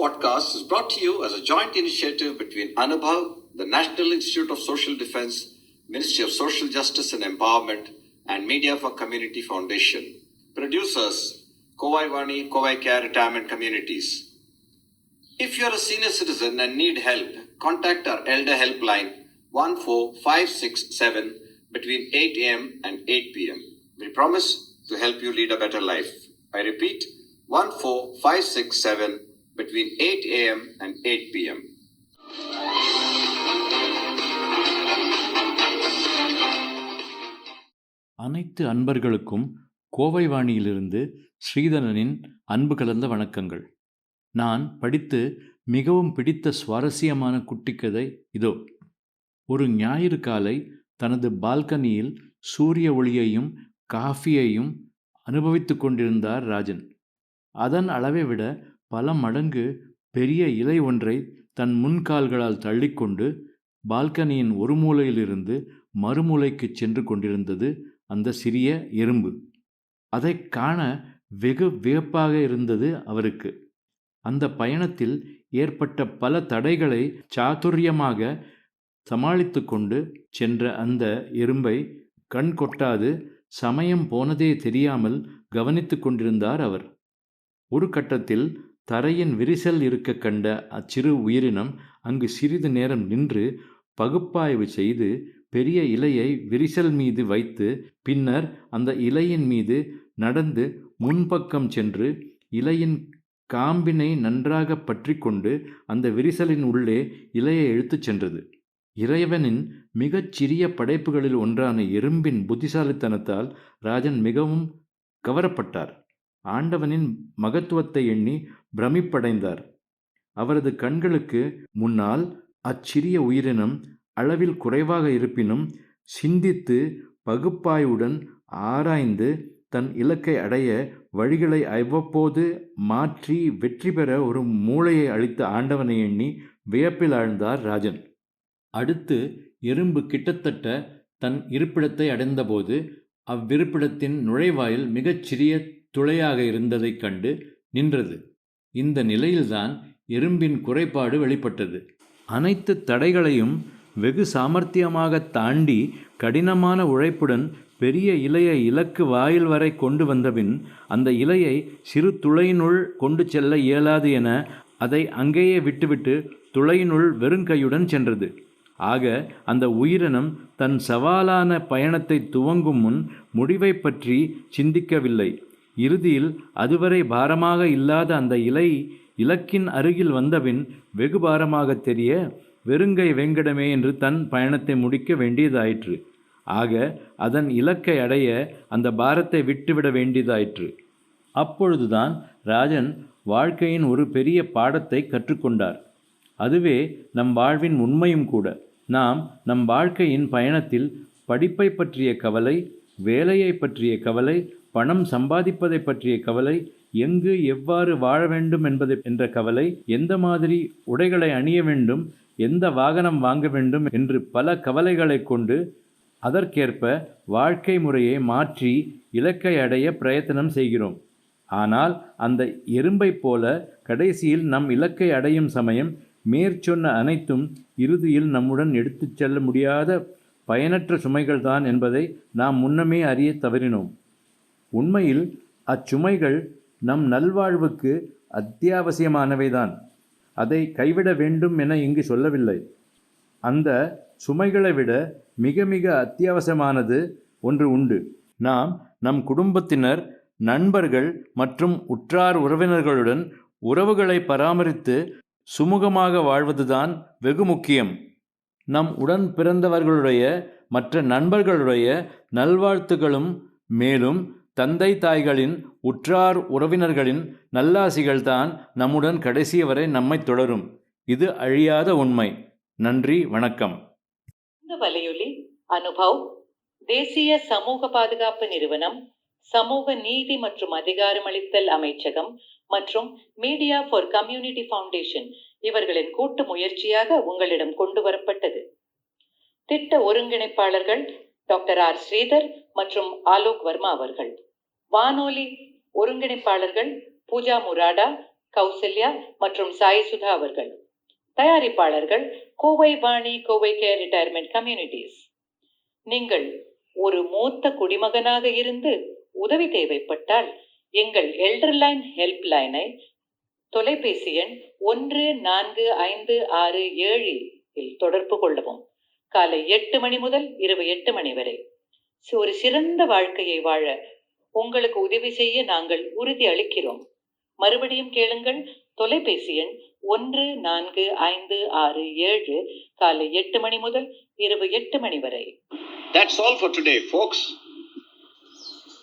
podcast is brought to you as a joint initiative between Anubhav, the National Institute of Social Defense, Ministry of Social Justice and Empowerment, and Media for Community Foundation. Producers, Kovai Vani, Kovai Care Retirement Communities. If you are a senior citizen and need help, contact our Elder Helpline 14567 between 8 a.m. and 8 p.m. We promise to help you lead a better life. I repeat, 14567 between 8 a.m. and 8 p.m. அனைத்து அன்பர்களுக்கும் கோவை வாணியிலிருந்து ஸ்ரீதரனின் அன்பு கலந்த வணக்கங்கள். நான் படித்து மிகவும் பிடித்த சுவாரஸ்யமான குட்டிக்கதை இதோ. ஒரு ஞாயிறு காலை தனது பால்கனியில் சூரிய ஒளியையும் காஃபியையும் அனுபவித்து கொண்டிருந்தார் ராஜன். அதன் அளவை விட பல மடங்கு பெரிய இலை ஒன்றை தன் முன்கால்களால் தள்ளிக்கொண்டு பால்கனியின் ஒரு மூலையிலிருந்து மறுமூலைக்கு சென்று கொண்டிருந்தது அந்த சிறிய எறும்பு. அதை காண வெகு வியப்பாக இருந்தது அவருக்கு. அந்த பயணத்தில் ஏற்பட்ட பல தடைகளை சாதுரியமாக சமாளித்து கொண்டு சென்ற அந்த எறும்பை கண் கொட்டாது சமயம் போனதே தெரியாமல் கவனித்து கொண்டிருந்தார் அவர். ஒரு கட்டத்தில் தரையின் விரிசல் இருக்க கண்ட அச்சிறு உயிரினம் அங்கு சிறிது நேரம் நின்று பகுப்பாய்வு செய்து பெரிய இலையை விரிசல் மீது வைத்து பின்னர் அந்த இலையின் மீது நடந்து முன்பக்கம் சென்று இலையின் காம்பினை நன்றாக பற்றி கொண்டு அந்த விரிசலின் உள்ளே இலையை இழுத்துச் சென்றது. இறைவனின் மிகச் சிறிய படைப்புகளில் ஒன்றான எறும்பின் புத்திசாலித்தனத்தால் ராஜன் மிகவும் கவரப்பட்டார். ஆண்டவனின் மகத்துவத்தை எண்ணி பிரமிப்படைந்தார். அவரது கண்களுக்கு முன்னால் அச்சிறிய உயிரினம் அளவில் குறைவாக இருப்பினும் சிந்தித்து பகுப்பாய்வுடன் ஆராய்ந்து தன் இலக்கை அடைய வழிகளை அவ்வப்போது மாற்றி வெற்றி பெற ஒரு மூளையை அளித்த ஆண்டவனை எண்ணி வியப்பில் ஆழ்ந்தார் ராஜன். அடுத்து எறும்பு கிட்டத்தட்ட தன் இருப்பிடத்தை அடைந்தபோது அவ்விருப்பிடத்தின் நுழைவாயில் மிகச்சிறிய துளையாக இருந்ததைக் கண்டு நின்றது. இந்த நிலையில்தான் எறும்பின் குறைபாடு வெளிப்பட்டது. அனைத்து தடைகளையும் வெகு சாமர்த்தியமாக தாண்டி கடினமான உழைப்புடன் பெரிய இலையை இலக்கு வாயில் வரை கொண்டு வந்தபின் அந்த இலையை சிறு துளையினுள் கொண்டு செல்ல இயலாது என அதை அங்கேயே விட்டுவிட்டு துளையினுள் வெறுங்கையுடன் சென்றது. ஆக அந்த உயிரினம் தன் சவாலான பயணத்தை துவங்கும் முன் முடிவை பற்றி சிந்திக்கவில்லை. இறுதியில் அதுவரை பாரமாக இல்லாத அந்த இலை இலக்கின் அருகில் வந்தபின் வெகு பாரமாக தெரிய வெறுங்கை வெங்கடமே என்று தன் பயணத்தை முடிக்க வேண்டியதாயிற்று. ஆக அதன் இலக்கை அடைய அந்த பாரத்தை விட்டுவிட வேண்டியதாயிற்று. அப்பொழுதுதான் ராஜன் வாழ்க்கையின் ஒரு பெரிய பாடத்தை கற்றுக்கொண்டார். அதுவே நம் வாழ்வின் உண்மையும் கூட. நாம் நம் வாழ்க்கையின் பயணத்தில் படிப்பை பற்றிய கவலை, வேலையை பற்றிய கவலை, பணம் சம்பாதிப்பதை பற்றிய கவலை, எங்கு எவ்வாறு வாழ வேண்டும் என்பதை என்ற கவலை, எந்த மாதிரி உடைகளை அணிய வேண்டும், எந்த வாகனம் வாங்க வேண்டும் என்று பல கவலைகளை கொண்டு அதற்கேற்ப வாழ்க்கை முறையை மாற்றி இலக்கை அடைய பிரயத்தனம் செய்கிறோம். ஆனால் அந்த எறும்பை போல கடைசியில் நம் இலக்கை அடையும் சமயம் மேற்சொன்ன அனைத்தும் இறுதியில் நம்முடன் எடுத்துச் செல்ல முடியாத பயனற்ற சுமைகள்தான் என்பதை நாம் முன்னமே அறிய தவறினோம். உண்மையில் அச்சுமைகள் நம் நல்வாழ்வுக்கு அத்தியாவசியமானவைதான். அதை கைவிட வேண்டும் என இங்கு சொல்லவில்லை. அந்த சுமைகளை விட மிக மிக அத்தியாவசியமானது ஒன்று உண்டு. நாம் நம் குடும்பத்தினர், நண்பர்கள் மற்றும் உற்றார் உறவினர்களுடன் உறவுகளை பராமரித்து சுமூகமாக வாழ்வதுதான் வெகு முக்கியம். நம் உடன் பிறந்தவர்களுடைய மற்ற நண்பர்களுடைய நல்வாழ்த்துகளும் மேலும் தந்தை தாய்களின் உற்றார் உறவினர்களின் நல்லாசிகள்தான் நம்முடன் கடைசி வரை நம்மை தொடரும். இது அழியாத உண்மை. நன்றி, வணக்கம். இந்த வலையொலி அனுபவ், தேசிய சமூக பாதுகாப்பு நிறுவனம், சமூக நீதி மற்றும் அதிகாரமளித்தல் அமைச்சகம் மற்றும் மீடியா ஃபார் கம்யூனிட்டி ஃபவுண்டேஷன் இவர்களின் கூட்டு முயற்சியாக உங்களிடம் கொண்டு வரப்பட்டது. திட்ட ஒருங்கிணைப்பாளர்கள் டாக்டர் ஆர் ஸ்ரீதர் மற்றும் ஆலோக் வர்மா அவர்கள். வானொலி ஒருங்கிணைப்பாளர்கள் பூஜா முராடா, கௌசல்யா மற்றும் சாய் சுதா அவர்கள். தயாரிப்பாளர்கள் Kovai Vani, Kovai care retirement communities. நீங்கள் ஒரு மூத்த குடிமகனாக இருந்து உதவி தேவைப்பட்டால் எங்கள் எல்டர்லைன் ஹெல்ப் லைனை தொலைபேசி எண் 145667 இல் தொடர்பு கொள்ளவும். காலை 8 மணி முதல் இரவு 8 மணி வரை. ஒரு சிறந்த வாழ்க்கையை வாழ உங்களுக்கு உதவி செய்ய நாங்கள் உறுதி அளிக்கிறோம். மறுபடியும் கேளுங்கள். தொலைபேசி எண் 145667 காலை 8 மணி முதல் இரவு 8 மணி வரை. That's all for today, folks.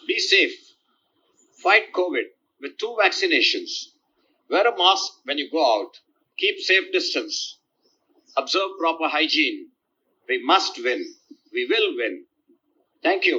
Be safe. Fight COVID with 2 vaccinations. Wear a mask when you go out. Keep safe distance. Observe proper hygiene. We must win. We will win. Thank you.